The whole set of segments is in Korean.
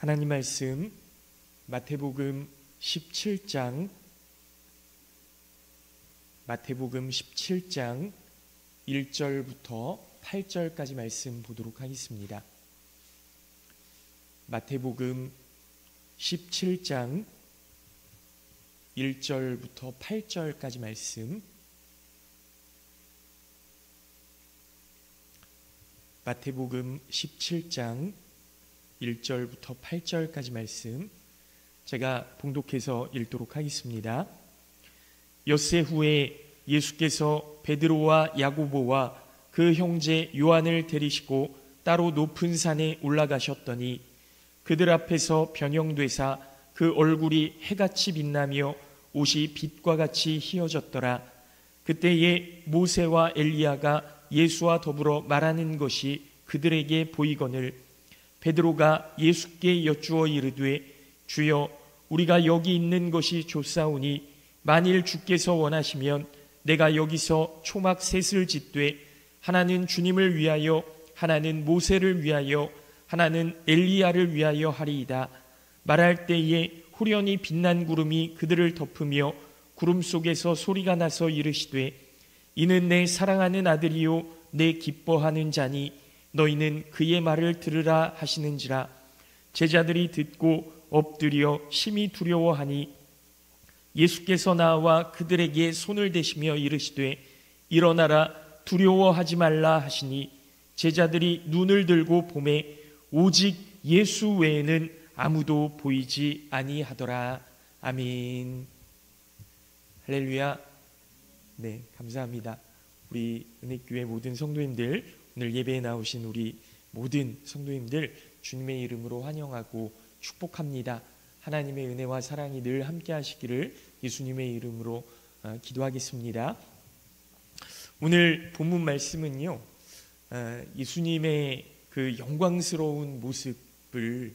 하나님 말씀 마태복음 17장 1절부터 8절까지 말씀 보도록 하겠습니다. 마태복음 17장 1절부터 8절까지 말씀, 마태복음 17장 1절부터 8절까지 말씀 제가 봉독해서 읽도록 하겠습니다. 엿새 후에 예수께서 베드로와 야고보와 그 형제 요한을 데리시고 따로 높은 산에 올라가셨더니 그들 앞에서 변형되사 그 얼굴이 해같이 빛나며 옷이 빛과 같이 희어졌더라. 그때에 모세와 엘리야가 예수와 더불어 말하는 것이 그들에게 보이거늘 베드로가 예수께 여쭈어 이르되 주여 우리가 여기 있는 것이 좋사오니 만일 주께서 원하시면 내가 여기서 초막 셋을 짓되 하나는 주님을 위하여 하나는 모세를 위하여 하나는 엘리야를 위하여 하리이다. 말할 때에 후련히 빛난 구름이 그들을 덮으며 구름 속에서 소리가 나서 이르시되 이는 내 사랑하는 아들이요 내 기뻐하는 자니 너희는 그의 말을 들으라 하시는지라. 제자들이 듣고 엎드려 심히 두려워하니 예수께서 나와 그들에게 손을 대시며 이르시되 일어나라 두려워하지 말라 하시니 제자들이 눈을 들고 보매 오직 예수 외에는 아무도 보이지 아니하더라. 아멘. 할렐루야. 네, 감사합니다. 우리 은혜교회 모든 성도님들, 오늘 예배에 나오신 우리 모든 성도님들 주님의 이름으로 환영하고 축복합니다. 하나님의 은혜와 사랑이 늘 함께 하시기를 예수님의 이름으로 기도하겠습니다. 오늘 본문 말씀은요, 예수님의 그 영광스러운 모습을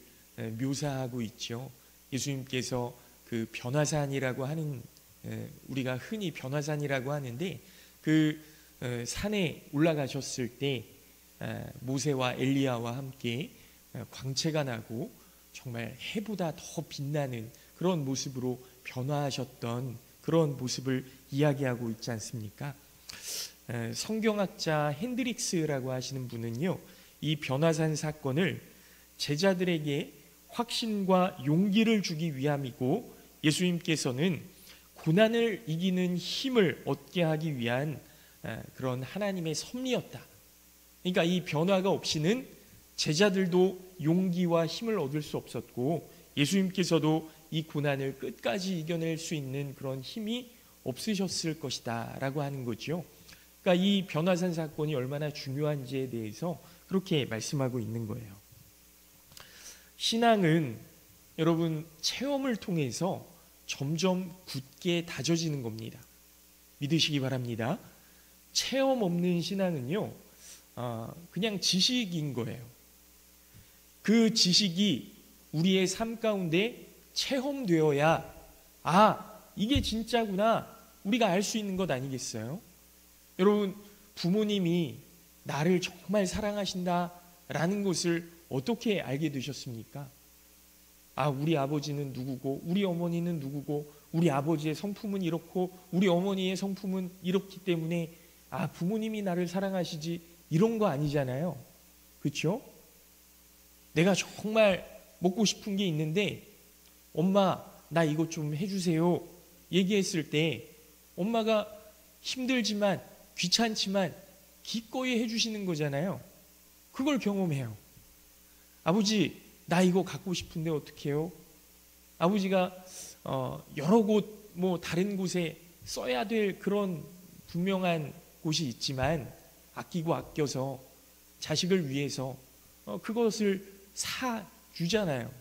묘사하고 있죠. 예수님께서 그 변화산이라고 하는, 우리가 흔히 변화산이라고 하는데 그 산에 올라가셨을 때 모세와 엘리야와 함께 광채가 나고 정말 해보다 더 빛나는 그런 모습으로 변화하셨던 그런 모습을 이야기하고 있지 않습니까? 성경학자 핸드릭스라고 하시는 분은요, 이 변화산 사건을 제자들에게 확신과 용기를 주기 위함이고 예수님께서는 고난을 이기는 힘을 얻게 하기 위한 그런 하나님의 섭리였다. 그러니까 이 변화가 없이는 제자들도 용기와 힘을 얻을 수 없었고 예수님께서도 이 고난을 끝까지 이겨낼 수 있는 그런 힘이 없으셨을 것이다 라고 하는 거죠. 그러니까 이 변화산 사건이 얼마나 중요한지에 대해서 그렇게 말씀하고 있는 거예요. 신앙은 여러분 체험을 통해서 점점 굳게 다져지는 겁니다. 믿으시기 바랍니다. 체험 없는 신앙은요, 그냥 지식인 거예요. 그 지식이 우리의 삶 가운데 체험되어야 이게 진짜구나 우리가 알 수 있는 것 아니겠어요? 여러분, 부모님이 나를 정말 사랑하신다라는 것을 어떻게 알게 되셨습니까? 우리 아버지는 누구고 우리 어머니는 누구고 우리 아버지의 성품은 이렇고 우리 어머니의 성품은 이렇기 때문에 부모님이 나를 사랑하시지 이런 거 아니잖아요. 그렇죠? 내가 정말 먹고 싶은 게 있는데 엄마 나 이거 좀 해주세요 얘기했을 때 엄마가 힘들지만 귀찮지만 기꺼이 해주시는 거잖아요. 그걸 경험해요. 아버지 나 이거 갖고 싶은데 어떻게 해요? 아버지가 여러 곳 다른 곳에 써야 될 그런 분명한 곳이 있지만 아끼고 아껴서 자식을 위해서 그것을 사주잖아요.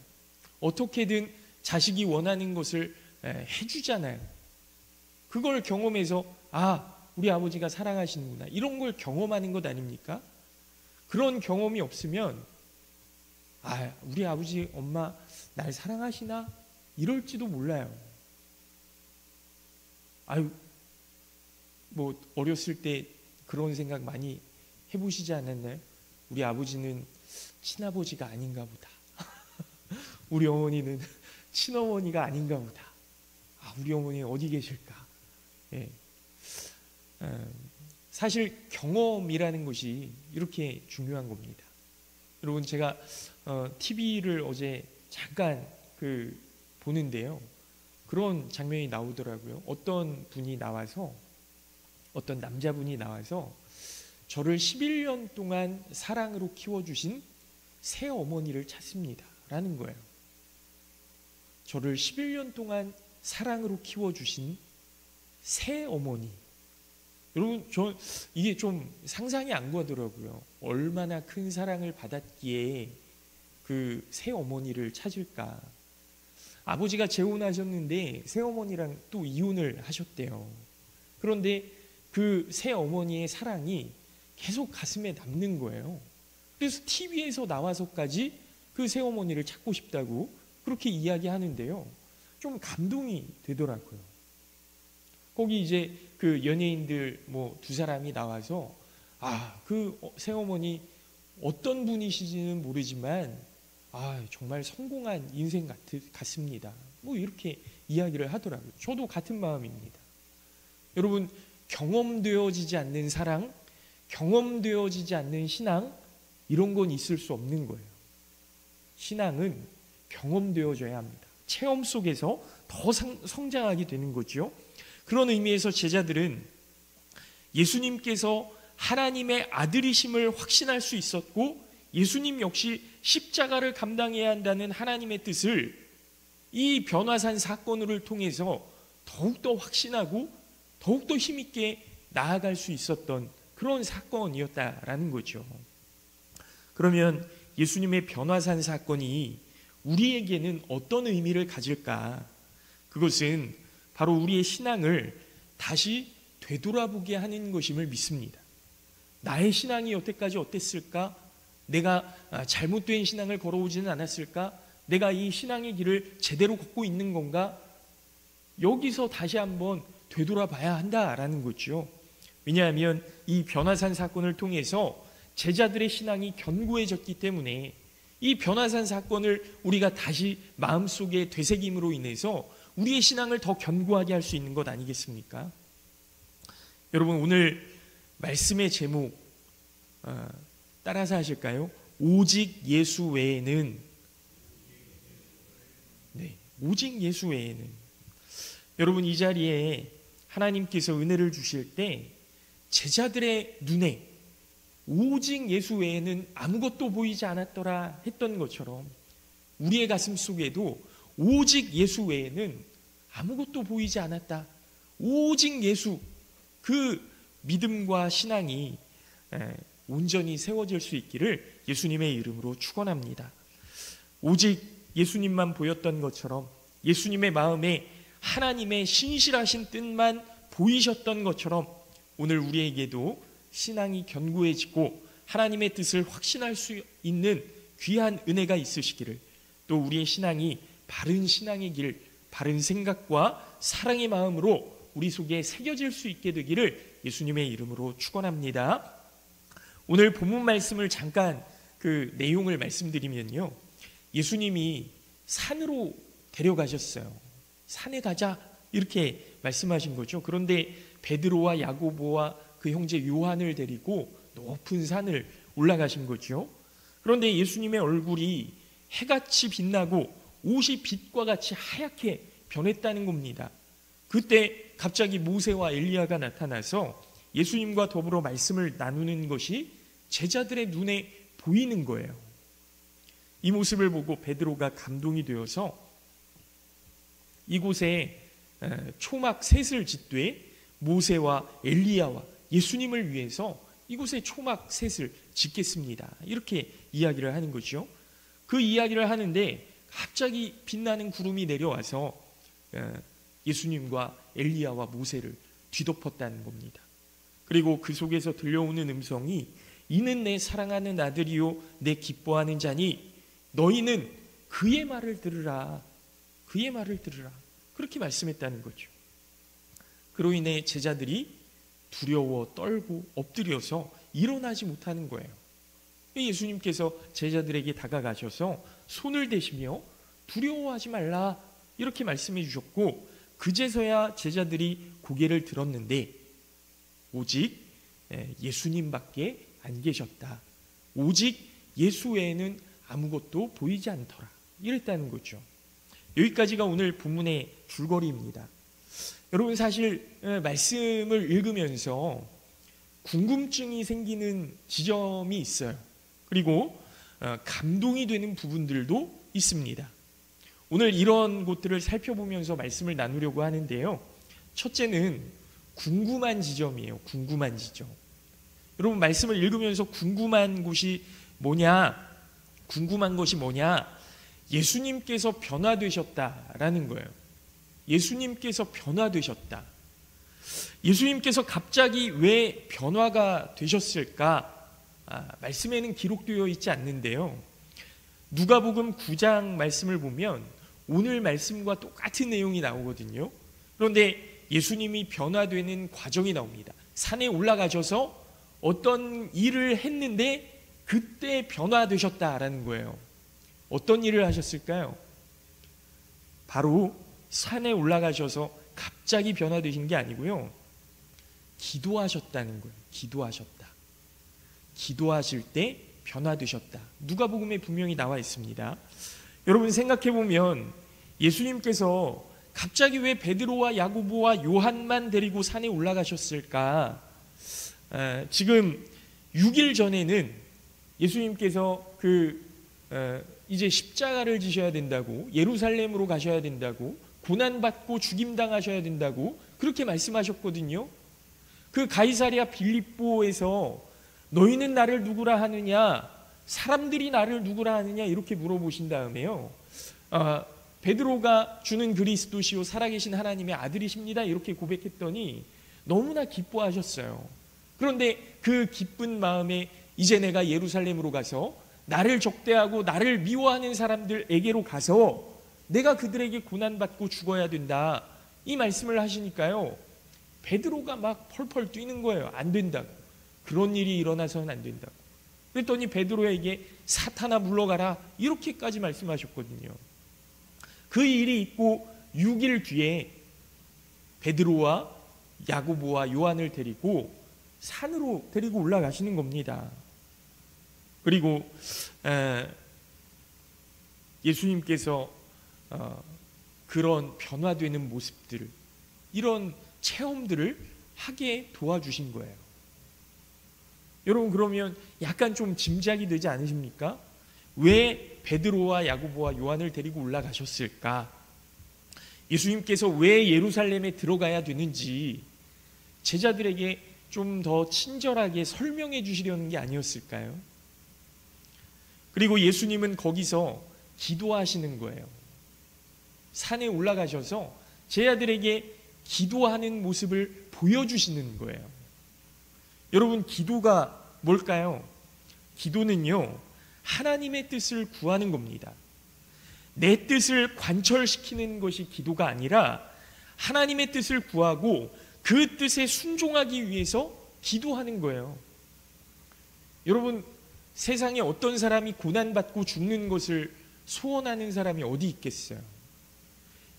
어떻게든 자식이 원하는 것을 해주잖아요. 그걸 경험해서 우리 아버지가 사랑하시는구나 이런 걸 경험하는 것 아닙니까? 그런 경험이 없으면 우리 아버지 엄마 날 사랑하시나? 이럴지도 몰라요. 어렸을 때 그런 생각 많이 해보시지 않았나요? 우리 아버지는 친아버지가 아닌가 보다. 우리 어머니는 친어머니가 아닌가 보다. 우리 어머니 어디 계실까? 예. 사실 경험이라는 것이 이렇게 중요한 겁니다. 여러분, 제가 TV를 어제 잠깐 보는데요, 그런 장면이 나오더라고요. 어떤 남자분이 나와서 저를 11년 동안 사랑으로 키워주신 새어머니를 찾습니다 라는 거예요. 저를 11년 동안 사랑으로 키워주신 새어머니. 여러분, 이게 좀 상상이 안 가더라고요. 얼마나 큰 사랑을 받았기에 그 새어머니를 찾을까. 아버지가 재혼하셨는데 새어머니랑 또 이혼을 하셨대요. 그런데 그 새어머니의 사랑이 계속 가슴에 남는 거예요. 그래서 TV에서 나와서까지 그 새어머니를 찾고 싶다고 그렇게 이야기하는데요, 좀 감동이 되더라고요. 거기 이제 그 연예인들 두 사람이 나와서 그 새어머니 어떤 분이시지는 모르지만 정말 성공한 인생 같습니다. 이렇게 이야기를 하더라고요. 저도 같은 마음입니다. 여러분, 경험되어지지 않는 사랑, 경험되어지지 않는 신앙, 이런 건 있을 수 없는 거예요. 신앙은 경험되어져야 합니다. 체험 속에서 더 성장하게 되는 거죠. 그런 의미에서 제자들은 예수님께서 하나님의 아들이심을 확신할 수 있었고, 예수님 역시 십자가를 감당해야 한다는 하나님의 뜻을 이 변화산 사건을 통해서 더욱더 확신하고 더욱더 힘있게 나아갈 수 있었던 그런 사건이었다라는 거죠. 그러면 예수님의 변화산 사건이 우리에게는 어떤 의미를 가질까? 그것은 바로 우리의 신앙을 다시 되돌아보게 하는 것임을 믿습니다. 나의 신앙이 여태까지 어땠을까? 내가 잘못된 신앙을 걸어오지는 않았을까? 내가 이 신앙의 길을 제대로 걷고 있는 건가? 여기서 다시 한번 되돌아봐야 한다라는 거죠. 왜냐하면 이 변화산 사건을 통해서 제자들의 신앙이 견고해졌기 때문에 이 변화산 사건을 우리가 다시 마음속에 되새김으로 인해서 우리의 신앙을 더 견고하게 할 수 있는 것 아니겠습니까? 여러분, 오늘 말씀의 제목 따라서 하실까요? 오직 예수 외에는. 네, 오직 예수 외에는. 여러분, 이 자리에 하나님께서 은혜를 주실 때 제자들의 눈에 오직 예수 외에는 아무것도 보이지 않았더라 했던 것처럼 우리의 가슴 속에도 오직 예수 외에는 아무것도 보이지 않았다, 오직 예수, 그 믿음과 신앙이 온전히 세워질 수 있기를 예수님의 이름으로 축원합니다. 오직 예수님만 보였던 것처럼, 예수님의 마음에 하나님의 신실하신 뜻만 보이셨던 것처럼 오늘 우리에게도 신앙이 견고해지고 하나님의 뜻을 확신할 수 있는 귀한 은혜가 있으시기를, 또 우리의 신앙이 바른 신앙의 길, 바른 생각과 사랑의 마음으로 우리 속에 새겨질 수 있게 되기를 예수님의 이름으로 축원합니다. 오늘 본문 말씀을 잠깐 그 내용을 말씀드리면요, 예수님이 산으로 데려가셨어요. 산에 가자 이렇게 말씀하신 거죠. 그런데 베드로와 야고보와 그 형제 요한을 데리고 높은 산을 올라가신 거죠. 그런데 예수님의 얼굴이 해같이 빛나고 옷이 빛과 같이 하얗게 변했다는 겁니다. 그때 갑자기 모세와 엘리야가 나타나서 예수님과 더불어 말씀을 나누는 것이 제자들의 눈에 보이는 거예요. 이 모습을 보고 베드로가 감동이 되어서 이곳에 초막 셋을 짓되 모세와 엘리야와 예수님을 위해서 이곳에 초막 셋을 짓겠습니다, 이렇게 이야기를 하는 거죠. 그 이야기를 하는데 갑자기 빛나는 구름이 내려와서 예수님과 엘리야와 모세를 뒤덮었다는 겁니다. 그리고 그 속에서 들려오는 음성이 이는 내 사랑하는 아들이요 내 기뻐하는 자니 너희는 그의 말을 들으라, 그의 말을 들으라, 그렇게 말씀했다는 거죠. 그로 인해 제자들이 두려워 떨고 엎드려서 일어나지 못하는 거예요. 예수님께서 제자들에게 다가가셔서 손을 대시며 두려워하지 말라 이렇게 말씀해 주셨고, 그제서야 제자들이 고개를 들었는데 오직 예수님밖에 안 계셨다. 오직 예수 외에는 아무것도 보이지 않더라. 이랬다는 거죠. 여기까지가 오늘 본문의 줄거리입니다. 여러분, 사실 말씀을 읽으면서 궁금증이 생기는 지점이 있어요. 그리고 감동이 되는 부분들도 있습니다. 오늘 이런 것들을 살펴보면서 말씀을 나누려고 하는데요. 첫째는 궁금한 지점이에요. 궁금한 지점. 여러분, 말씀을 읽으면서 궁금한 것이 뭐냐? 예수님께서 변화되셨다라는 거예요. 예수님께서 변화되셨다. 예수님께서 갑자기 왜 변화가 되셨을까? 말씀에는 기록되어 있지 않는데요. 누가복음 9장 말씀을 보면 오늘 말씀과 똑같은 내용이 나오거든요. 그런데 예수님이 변화되는 과정이 나옵니다. 산에 올라가셔서 어떤 일을 했는데 그때 변화되셨다라는 거예요. 어떤 일을 하셨을까요? 바로 산에 올라가셔서 갑자기 변화되신 게 아니고요. 기도하셨다는 거예요. 기도하셨다. 기도하실 때 변화되셨다. 누가복음에 분명히 나와 있습니다. 여러분, 생각해보면 예수님께서 갑자기 왜 베드로와 야고보와 요한만 데리고 산에 올라가셨을까? 지금 6일 전에는 예수님께서 이제 십자가를 지셔야 된다고, 예루살렘으로 가셔야 된다고, 고난받고 죽임당하셔야 된다고 그렇게 말씀하셨거든요. 그 가이사랴 빌립보에서 너희는 나를 누구라 하느냐, 사람들이 나를 누구라 하느냐 이렇게 물어보신 다음에요, 베드로가 주는 그리스도시요 살아계신 하나님의 아들이십니다 이렇게 고백했더니 너무나 기뻐하셨어요. 그런데 그 기쁜 마음에 이제 내가 예루살렘으로 가서 나를 적대하고 나를 미워하는 사람들에게로 가서 내가 그들에게 고난받고 죽어야 된다 이 말씀을 하시니까요, 베드로가 막 펄펄 뛰는 거예요. 안 된다고. 그런 일이 일어나서는 안 된다고. 그랬더니 베드로에게 사탄아 물러가라 이렇게까지 말씀하셨거든요. 그 일이 있고 6일 뒤에 베드로와 야고보와 요한을 데리고 산으로 데리고 올라가시는 겁니다. 그리고 예수님께서 그런 변화되는 모습들을, 이런 체험들을 하게 도와주신 거예요. 여러분, 그러면 약간 좀 짐작이 되지 않으십니까? 왜 베드로와 야고보와 요한을 데리고 올라가셨을까? 예수님께서 왜 예루살렘에 들어가야 되는지 제자들에게 좀 더 친절하게 설명해 주시려는 게 아니었을까요? 그리고 예수님은 거기서 기도하시는 거예요. 산에 올라가셔서 제자들에게 기도하는 모습을 보여주시는 거예요. 여러분, 기도가 뭘까요? 기도는요, 하나님의 뜻을 구하는 겁니다. 내 뜻을 관철시키는 것이 기도가 아니라 하나님의 뜻을 구하고 그 뜻에 순종하기 위해서 기도하는 거예요. 여러분, 세상에 어떤 사람이 고난받고 죽는 것을 소원하는 사람이 어디 있겠어요?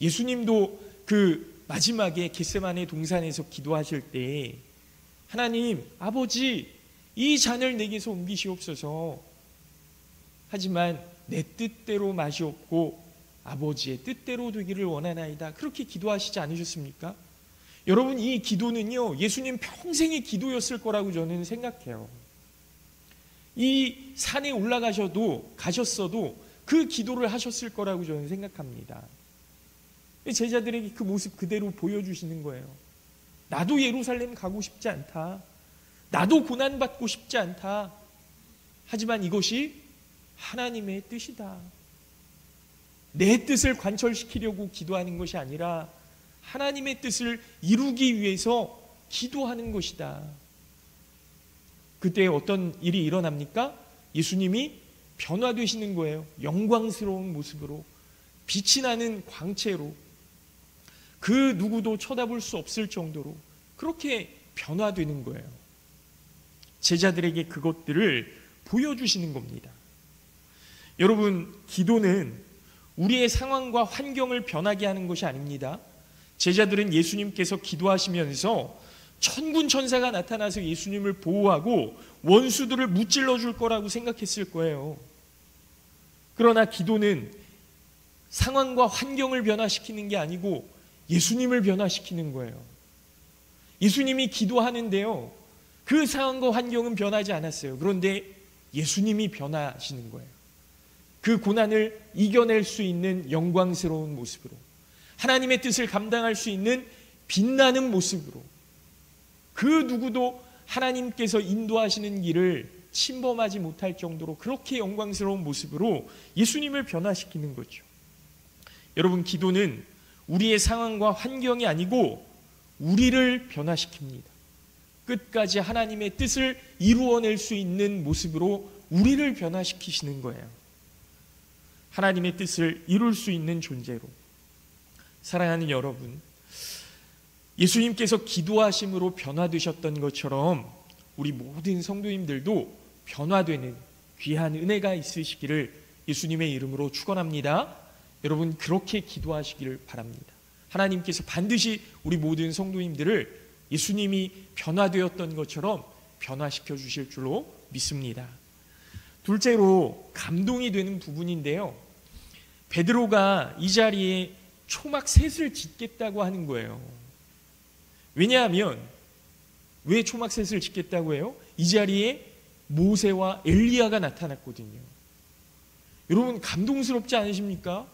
예수님도 그 마지막에 겟세마네 동산에서 기도하실 때 하나님, 아버지, 이 잔을 내게서 옮기시옵소서. 하지만 내 뜻대로 마시옵고 아버지의 뜻대로 되기를 원하나이다. 그렇게 기도하시지 않으셨습니까? 여러분, 이 기도는요, 예수님 평생의 기도였을 거라고 저는 생각해요. 이 산에 가셨어도 그 기도를 하셨을 거라고 저는 생각합니다. 제자들에게 그 모습 그대로 보여주시는 거예요. 나도 예루살렘 가고 싶지 않다. 나도 고난받고 싶지 않다. 하지만 이것이 하나님의 뜻이다. 내 뜻을 관철시키려고 기도하는 것이 아니라 하나님의 뜻을 이루기 위해서 기도하는 것이다. 그때 어떤 일이 일어납니까? 예수님이 변화되시는 거예요. 영광스러운 모습으로, 빛이 나는 광채로, 그 누구도 쳐다볼 수 없을 정도로 그렇게 변화되는 거예요. 제자들에게 그것들을 보여주시는 겁니다. 여러분, 기도는 우리의 상황과 환경을 변하게 하는 것이 아닙니다. 제자들은 예수님께서 기도하시면서 천군 천사가 나타나서 예수님을 보호하고 원수들을 무찔러 줄 거라고 생각했을 거예요. 그러나 기도는 상황과 환경을 변화시키는 게 아니고 예수님을 변화시키는 거예요. 예수님이 기도하는데요, 그 상황과 환경은 변하지 않았어요. 그런데 예수님이 변하시는 거예요. 그 고난을 이겨낼 수 있는 영광스러운 모습으로, 하나님의 뜻을 감당할 수 있는 빛나는 모습으로, 그 누구도 하나님께서 인도하시는 길을 침범하지 못할 정도로 그렇게 영광스러운 모습으로 예수님을 변화시키는 거죠. 여러분, 기도는 우리의 상황과 환경이 아니고 우리를 변화시킵니다. 끝까지 하나님의 뜻을 이루어낼 수 있는 모습으로 우리를 변화시키시는 거예요. 하나님의 뜻을 이룰 수 있는 존재로. 사랑하는 여러분, 예수님께서 기도하심으로 변화되셨던 것처럼 우리 모든 성도님들도 변화되는 귀한 은혜가 있으시기를 예수님의 이름으로 축원합니다. 여러분, 그렇게 기도하시기를 바랍니다. 하나님께서 반드시 우리 모든 성도님들을 예수님이 변화되었던 것처럼 변화시켜 주실 줄로 믿습니다. 둘째로 감동이 되는 부분인데요, 베드로가 이 자리에 초막 셋을 짓겠다고 하는 거예요. 왜냐하면, 왜 초막 셋을 짓겠다고 해요? 이 자리에 모세와 엘리야가 나타났거든요. 여러분, 감동스럽지 않으십니까?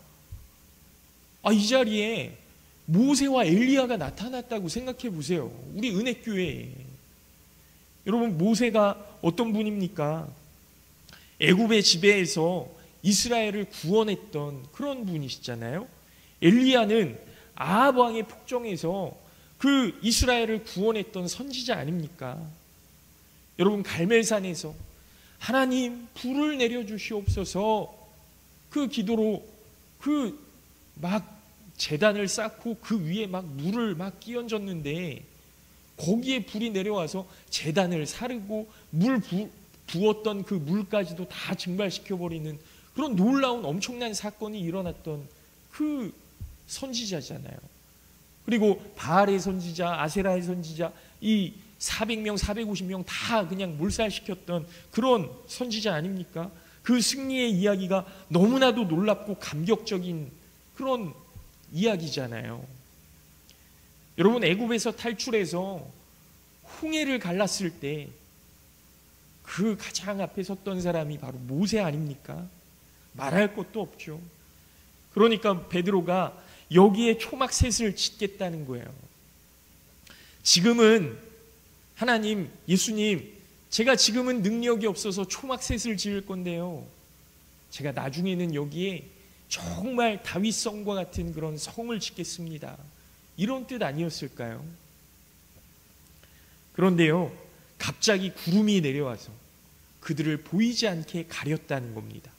이 자리에 모세와 엘리야가 나타났다고 생각해 보세요. 우리 은혜교회에. 여러분, 모세가 어떤 분입니까? 애굽의 지배에서 이스라엘을 구원했던 그런 분이시잖아요. 엘리야는 아합 왕의 폭정에서 그 이스라엘을 구원했던 선지자 아닙니까? 여러분, 갈멜산에서 하나님 불을 내려주시옵소서 그 기도로 그 막 제단을 쌓고 그 위에 막 물을 막 끼얹었는데 거기에 불이 내려와서 제단을 사르고 물 부었던 그 물까지도 다 증발시켜버리는 그런 놀라운 엄청난 사건이 일어났던 그 선지자잖아요. 그리고 바알의 선지자, 아세라의 선지자, 이 400명, 450명 다 그냥 몰살시켰던 그런 선지자 아닙니까? 그 승리의 이야기가 너무나도 놀랍고 감격적인 그런 이야기잖아요. 여러분, 애굽에서 탈출해서 홍해를 갈랐을 때 그 가장 앞에 섰던 사람이 바로 모세 아닙니까? 말할 것도 없죠. 그러니까 베드로가 여기에 초막 셋을 짓겠다는 거예요. 지금은 하나님, 예수님, 제가 지금은 능력이 없어서 초막 셋을 지을 건데요, 제가 나중에는 여기에 정말 다윗성과 같은 그런 성을 짓겠습니다. 이런 뜻 아니었을까요? 그런데요, 갑자기 구름이 내려와서 그들을 보이지 않게 가렸다는 겁니다.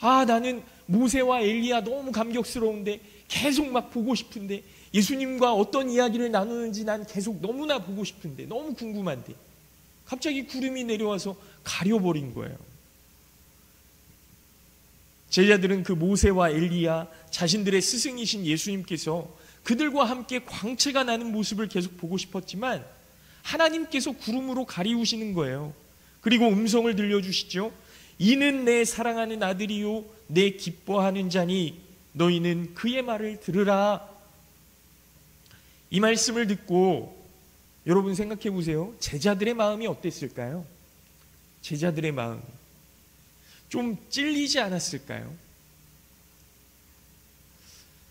나는 모세와 엘리야 너무 감격스러운데, 계속 막 보고 싶은데, 예수님과 어떤 이야기를 나누는지 난 계속 너무나 보고 싶은데, 너무 궁금한데 갑자기 구름이 내려와서 가려버린 거예요. 제자들은 그 모세와 엘리야, 자신들의 스승이신 예수님께서 그들과 함께 광채가 나는 모습을 계속 보고 싶었지만 하나님께서 구름으로 가리우시는 거예요. 그리고 음성을 들려주시죠. 이는 내 사랑하는 아들이요 내 기뻐하는 자니 너희는 그의 말을 들으라. 이 말씀을 듣고 여러분 생각해 보세요. 제자들의 마음이 어땠을까요? 제자들의 마음 좀 찔리지 않았을까요?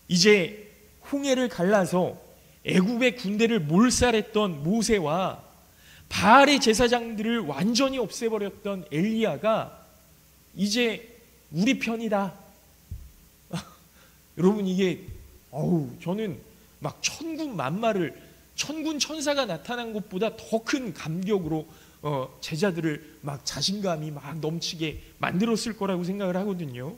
이제 홍해를 갈라서 애굽의 군대를 몰살했던 모세와 바알의 제사장들을 완전히 없애버렸던 엘리야가 이제 우리 편이다. 여러분, 이게 저는 막 천군 만마를, 천군 천사가 나타난 것보다 더 큰 감격으로 제자들을 막 자신감이 막 넘치게 만들었을 거라고 생각을 하거든요.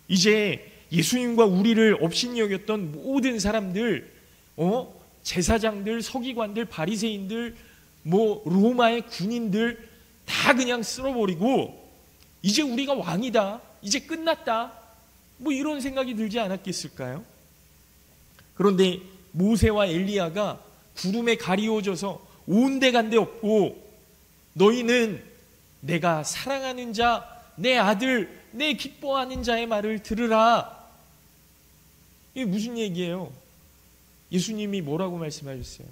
이제 예수님과 우리를 업신이 여겼던 모든 사람들, 제사장들, 서기관들, 바리새인들, 로마의 군인들 다 그냥 쓸어버리고 이제 우리가 왕이다, 이제 끝났다, 뭐 이런 생각이 들지 않았겠을까요? 그런데 모세와 엘리야가 구름에 가리워져서 온데간데 없고 너희는 내가 사랑하는 자, 내 아들, 내 기뻐하는 자의 말을 들으라. 이게 무슨 얘기예요? 예수님이 뭐라고 말씀하셨어요?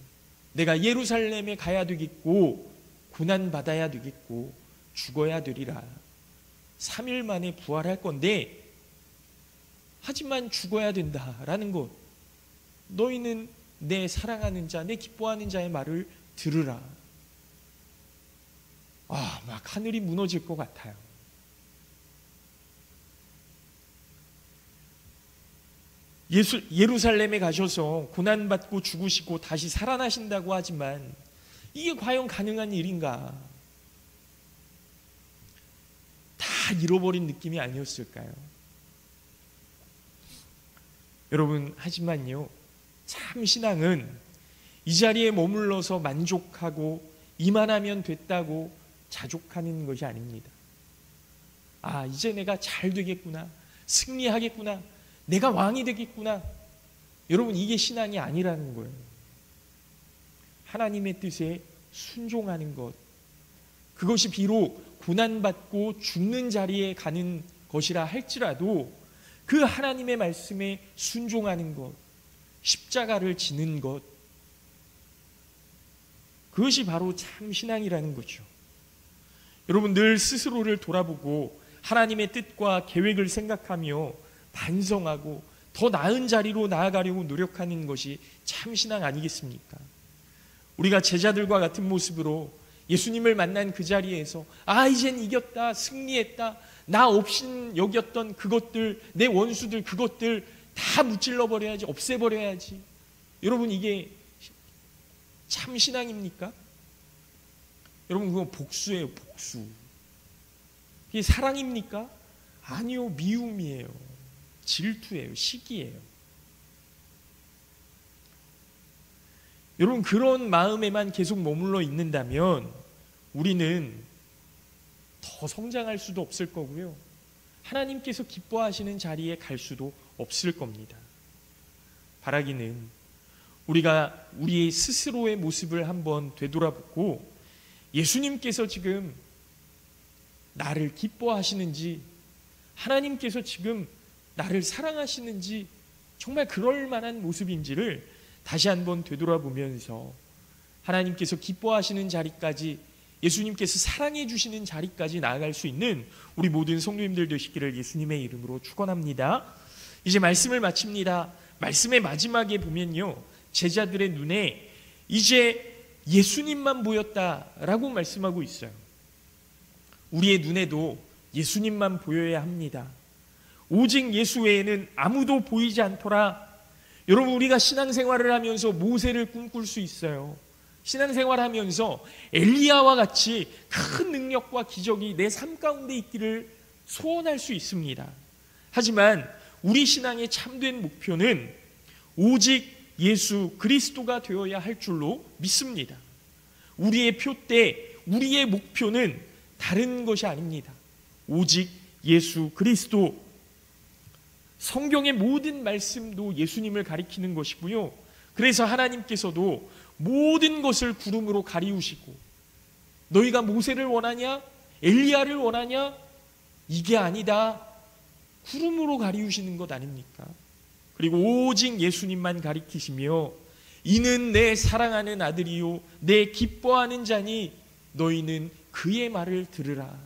내가 예루살렘에 가야 되겠고 고난받아야 되겠고 죽어야 되리라. 3일 만에 부활할 건데 하지만 죽어야 된다라는 것. 너희는 내 사랑하는 자, 내 기뻐하는 자의 말을 들으라. 막 하늘이 무너질 것 같아요. 예루살렘에 가셔서 고난받고 죽으시고 다시 살아나신다고 하지만 이게 과연 가능한 일인가? 다 잃어버린 느낌이 아니었을까요? 여러분, 하지만요, 참 신앙은 이 자리에 머물러서 만족하고 이만하면 됐다고 자족하는 것이 아닙니다. 이제 내가 잘 되겠구나, 승리하겠구나, 내가 왕이 되겠구나. 여러분, 이게 신앙이 아니라는 거예요. 하나님의 뜻에 순종하는 것, 그것이 비록 고난받고 죽는 자리에 가는 것이라 할지라도 그 하나님의 말씀에 순종하는 것, 십자가를 지는 것, 그것이 바로 참 신앙이라는 거죠. 여러분, 늘 스스로를 돌아보고 하나님의 뜻과 계획을 생각하며 반성하고 더 나은 자리로 나아가려고 노력하는 것이 참 신앙 아니겠습니까? 우리가 제자들과 같은 모습으로 예수님을 만난 그 자리에서 이젠 이겼다, 승리했다, 나 없인 여겼던 그것들, 내 원수들, 그것들 다 무찔러 버려야지, 없애버려야지. 여러분, 이게 참 신앙입니까? 여러분, 그건 복수예요, 복수. 이게 사랑입니까? 아니요, 미움이에요, 질투예요, 시기예요. 여러분, 그런 마음에만 계속 머물러 있는다면 우리는 더 성장할 수도 없을 거고요, 하나님께서 기뻐하시는 자리에 갈 수도 없을 겁니다. 바라기는 우리가 우리 스스로의 모습을 한번 되돌아보고 예수님께서 지금 나를 기뻐하시는지, 하나님께서 지금 나를 사랑하시는지, 정말 그럴 만한 모습인지를 다시 한번 되돌아보면서 하나님께서 기뻐하시는 자리까지, 예수님께서 사랑해 주시는 자리까지 나아갈 수 있는 우리 모든 성도님들 되시기를 예수님의 이름으로 축원합니다. 이제 말씀을 마칩니다. 말씀의 마지막에 보면요, 제자들의 눈에 이제 예수님만 보였다라고 말씀하고 있어요. 우리의 눈에도 예수님만 보여야 합니다. 오직 예수 외에는 아무도 보이지 않더라. 여러분, 우리가 신앙생활을 하면서 모세를 꿈꿀 수 있어요. 신앙생활하면서 엘리야와 같이 큰 능력과 기적이 내 삶 가운데 있기를 소원할 수 있습니다. 하지만 우리 신앙의 참된 목표는 오직 예수 그리스도가 되어야 할 줄로 믿습니다. 우리의 표대, 우리의 목표는 다른 것이 아닙니다. 오직 예수 그리스도. 성경의 모든 말씀도 예수님을 가리키는 것이고요, 그래서 하나님께서도 모든 것을 구름으로 가리우시고, 너희가 모세를 원하냐, 엘리야를 원하냐, 이게 아니다, 구름으로 가리우시는 것 아닙니까? 그리고 오직 예수님만 가리키시며, 이는 내 사랑하는 아들이요 내 기뻐하는 자니 너희는 그의 말을 들으라.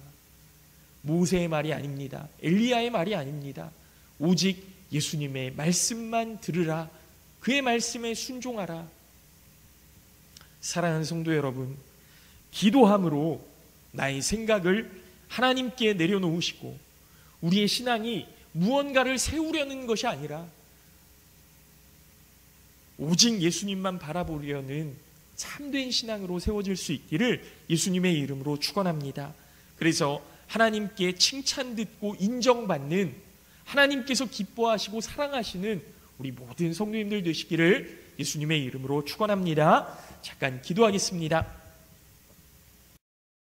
모세의 말이 아닙니다, 엘리야의 말이 아닙니다. 오직 예수님의 말씀만 들으라. 그의 말씀에 순종하라. 사랑하는 성도 여러분, 기도함으로 나의 생각을 하나님께 내려놓으시고 우리의 신앙이 무언가를 세우려는 것이 아니라 오직 예수님만 바라보려는 참된 신앙으로 세워질 수 있기를 예수님의 이름으로 축원합니다. 그래서 하나님께 칭찬 듣고 인정받는, 하나님께서 기뻐하시고 사랑하시는 우리 모든 성도님들 되시기를 예수님의 이름으로 축원합니다. 잠깐 기도하겠습니다.